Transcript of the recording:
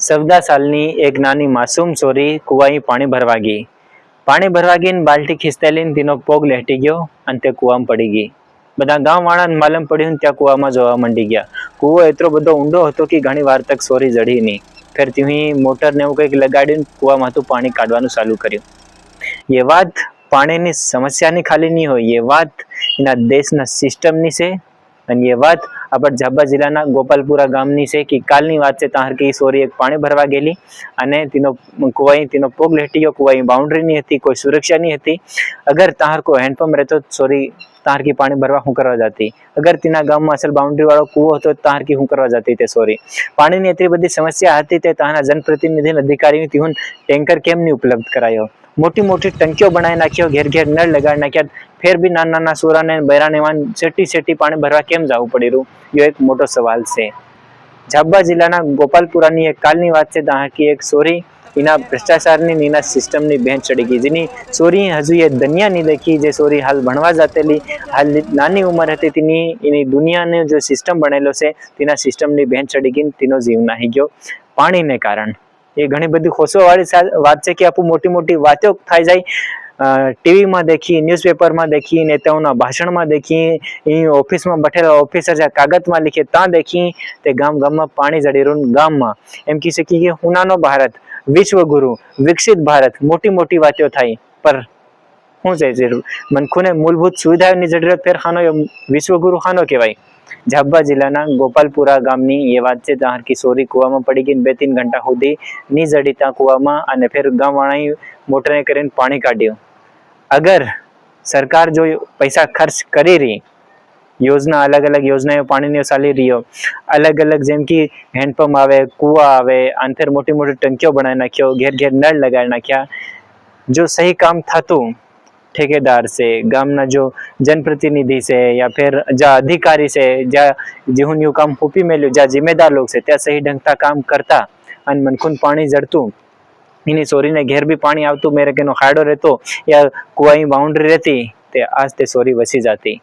14 सालनी एक नानी मासूम छोरी कुआई पाणी भरवा गई। पाणी भरवा गई ने बाल्टी खींचता लईने तेनो पग लहेટી गयो અને તે કુવામાં પડી ગઈ। બધા ગામવાળાને માલમ પડ્યું ને ત્યાં કુવામાં જોવા માંડી ગયા। કુવો એટલો બધો ઊંડો હતો કે ઘણી વાર તક સોરી જડી નહીં। ફેર ત્યાંથી મોટર ને એવું કંઈક લગાડીને કુવામાંથી પાણી કાઢવાનું ચાલુ કર્યું। ये बात પાણીની સમસ્યાની ખાલી નહીં હોય, ये बात એના દેશના સિસ્ટમની છે અને ये बात આપણે ઝાબા જિલ્લાના ગોપાલપુરા ગામની છે કે કાલની વાત છે। તાર કે સોરી એક પાણી ભરવા ગયેલી અને તેનો કુવાઈ તેનો પગ લહેટી ગયો। કુવાઈ બાઉન્ડ્રી નહીં હતી, કોઈ સુરક્ષા નહીં હતી। અગર તાર કોઈ હેન્ડપંપ રહેતો સોરી तार की पानी भरवा हूँ करवा जाती। अगर तीना गाम में असल बाउंड्री वालों कुओ तो तार की हूँ करवा जाती थे सोरी। पानी ने इतनी बड़ी समस्या आती थे ताना जनप्रतिनिधि अधिकारी तीहून टैंकर केम नहीं उपलब्ध करायो। मोटी मोटी टंकियों बनाए नाखियो, घेर घेर नल लगा नाख्या, फिर भी नाना नाना सोरा ने बैरा ने वन सेटी सेटी पानी भरवा केम जावू पड़ी रू, यो एक मोटो सवाल से। झाबा जिल्लाना गोपालपुरा नी एक कालनी वात छे ताहा की एक सोरी इना भ्रष्टाचार नीना सिस्टम नी भेंट चढ़ी गई, जेनी सोरी हजू ये दुनिया नहीं देखी। जे सोरी हाल भणवा जातेली, हाल नानी उमर हती तेनी एनी दुनिया ने जो सिस्टम बनेलो छे तेना सिस्टम नी भेंट चढ़ी गई, तेनो जीव नाही गयो पाणी ने कारण। ये घणी बधी खोसो वाली वात छे कि आपू मोटी मोटी वातो थाई जाय, टीवी में देखी, न्यूज़पेपर में देखी, नेताओं भाषण में देखी, ऑफिस में बैठेला ऑफिसर जा कागज में लिखे ता देखी, ते गाम गाम में पानी जड़ी रू गाम में एम कही सकी कि हुनानो भारत, विश्व गुरु, विकसित भारत, मोटी मोटी बातें थाई पर हूँ से मनखू ने मूलभूत सुविधाओं की जरूरत फिर खानो विश्व गुरु खानो कहवाय। झाबा जिल्लाना गोपालपुरा गामनी ये बात छे तार की सोरी कुआमां पड़ी गई, 2-3 घंटा सुधी नी जड़ी ता कुआमां अने फिर गामवाळाए मोटरे करीने पाणी काढ्युं। अगर सरकार जो पैसा खर्च करी रही, योजना अलग अलग योजनाओं पानी ने चाली रही हो, अलग अलग जेम की हेन्डपंप आवे, कुआ आवे अने फिर मोटी मोटी टंकियों बनाई नाख्यो, घेर घेर नळ लगाड़ी नाख्या, जो सही काम थतुं ठेकेदार से, गामना जो जनप्रतिनिधि से या फिर जा अधिकारी से, जा जेहुन यू काम हुपी मेल्यू, जा जिम्मेदार लोग से त्या सही ढंग काम करता अने मनखून पाणी जड़तुं, इनी सोरी ने घेर भी पाणी आवतुं, मेरे केनो खाडो रहतो या कुआई बाउंड्री रहती, ते आज ते सोरी वसी जाती।